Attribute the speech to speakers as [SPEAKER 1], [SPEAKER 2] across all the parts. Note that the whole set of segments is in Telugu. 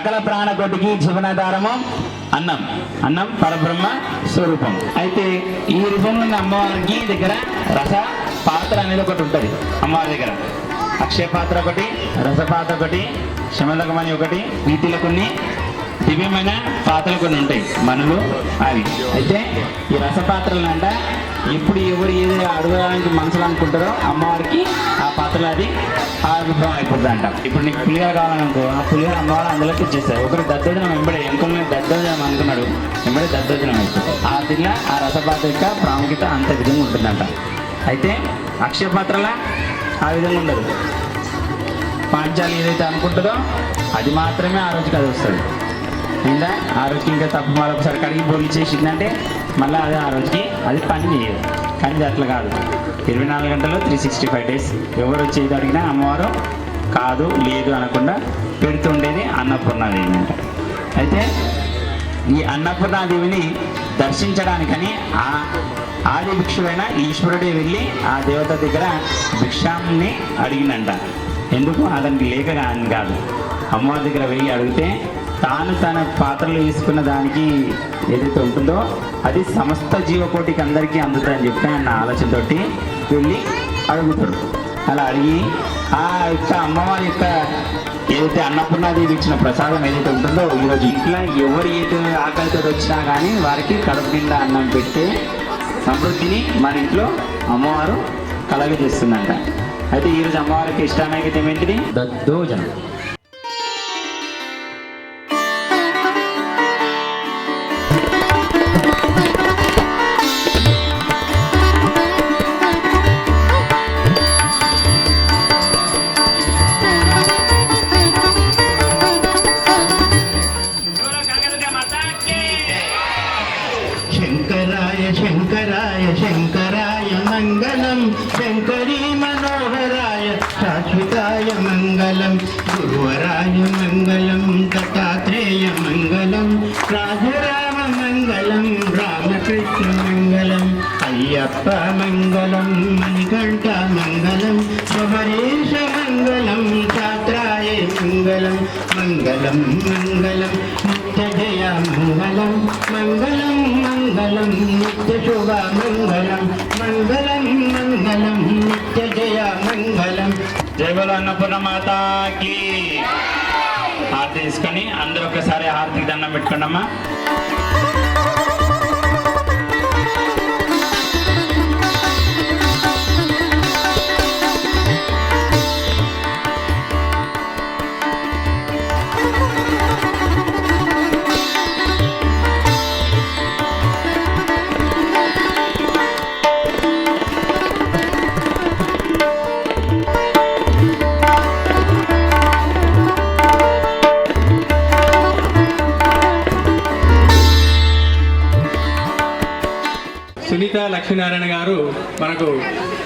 [SPEAKER 1] సకల ప్రాణకోటికి జీవనాధారము అన్నం. అన్నం పరబ్రహ్మ స్వరూపం. అయితే ఈ రూపంలో ఉన్న అమ్మవారికి దగ్గర రస పాత్ర అనేది ఒకటి ఉంటుంది. అమ్మవారి దగ్గర అక్షయ పాత్ర ఒకటి, రసపాత్ర ఒకటి, శమలకమణి ఒకటి, వీటిలో కొన్ని దివ్యమైన పాత్రలు కొన్ని ఉంటాయి మనులు అవి. అయితే ఈ రసపాత్రలు అంట ఎప్పుడు ఎవరు ఏది అడగడానికి మనసులో అనుకుంటారో అమ్మవారికి ఆ పాత్రలు అది ఆ విభవం అయిపోతుంది అంట. ఇప్పుడు నీకు పులిహోర కావాలనుకో, ఆ పులిహోర అమ్మవారు అందులోకి ఇచ్చేస్తారు. ఒకరు దద్దోజనం వెంబడే ఎంకొల్ని దద్దోజనం అనుకున్నాడు, వెంబడే దద్దోజనం అయిపోతుంది. ఆ తిన్న ఆ రసపాత్ర యొక్క ప్రాముఖ్యత అంత విధంగా ఉంటుందంట. అయితే అక్షయ పాత్రల ఆ విధంగా ఉండదు. పాంచాలి ఏదైతే అనుకుంటుందో అది మాత్రమే ఆ రోజుకి అది వస్తుంది. ఇంకా ఆ రోజుకి ఇంకా తప్పు మళ్ళీ ఒకసారి కడిగి బోర్లు చేసిందంటే మళ్ళీ అది ఆ రోజుకి అది పని చేయదు. కానీ ఇది అట్లా కాదు. 24 గంటలు 365 days ఎవరు వచ్చేది అడిగినా అమ్మవారు కాదు లేదు అనకుండా పెడుతుండేది అన్నపూర్ణాదేవి అంట. అయితే ఈ అన్నపూర్ణాదేవిని దర్శించడానికని ఆది భిక్షువైన ఈశ్వరుడే వెళ్ళి ఆ దేవత దగ్గర భిక్షాన్ని అడిగినంట. ఎందుకు అతనికి లేక కాదు, అమ్మవారి దగ్గర వెళ్ళి అడిగితే తాను తన పాత్రలు వేసుకున్న దానికి ఏదైతే ఉంటుందో అది సమస్త జీవకోటికి అందరికీ అందుతుందని చెప్పి అన్న ఆలోచనతోటి వెళ్ళి అడుగుతాడు. అలా అడిగి ఆ యొక్క అమ్మవారి యొక్క ఏదైతే అన్నపూర్ణాదేవి ఇచ్చిన ప్రసాదం ఏదైతే ఉంటుందో ఈరోజు ఇంట్లో ఎవరు ఏదో ఆకలితో వచ్చినా కానీ వారికి కడుపు నిండా అన్నం పెట్టే సమృద్ధిని మన ఇంట్లో అమ్మవారు కలగజేస్తుందంట. అయితే ఈరోజు అమ్మవారికి ఇష్టమైతే ఏమేంటిది? దద్దోజనం.
[SPEAKER 2] శంకరాయ శంకరాయ శంకరాయ మంగళం, శంకరీ మనోహరాయ శాశ్వతాయ మంగళం, గురువరాయ మంగళం, దత్తాత్రేయ మంగళం, రాజరామ మంగళం, రామకృష్ణ మంగళం, అయ్యప్ప మంగళం, మణికంఠ మంగళం, శబరీశ మంగళం, ఛాత్రాయ మంగళం, మంగళం మంగళం నిత్య జయ మంగళం, మంగళం మంగళం నిత్య శుభ మంగళం, మంగళం మంగళం నిత్య జయ మంగళం.
[SPEAKER 1] జై బోలో అన్నపూర్ణ మాతాకి. హారతి తీసుకొని అందరూ ఒకసారి హారతికి దండం పెట్టుకోండమ్మా.
[SPEAKER 3] సునీత లక్ష్మీనారాయణ గారు మనకు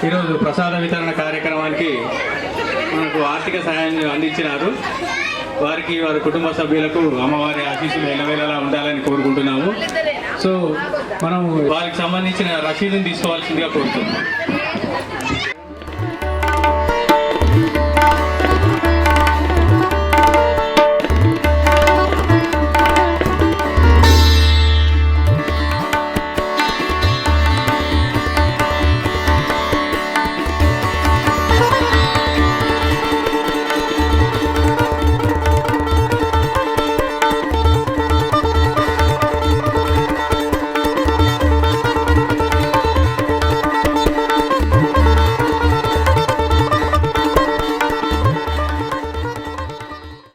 [SPEAKER 3] ఈరోజు ప్రసాద వితరణ కార్యక్రమానికి మనకు ఆర్థిక సహాయాన్ని అందించినారు. వారికి వారి కుటుంబ సభ్యులకు అమ్మవారి ఆశీస్సులు ఎల్లవేళలా ఉండాలని కోరుకుంటున్నాము. సో మనం వారికి సంబంధించిన రసీదుని తీసుకోవాల్సిందిగా కోరుతున్నాం.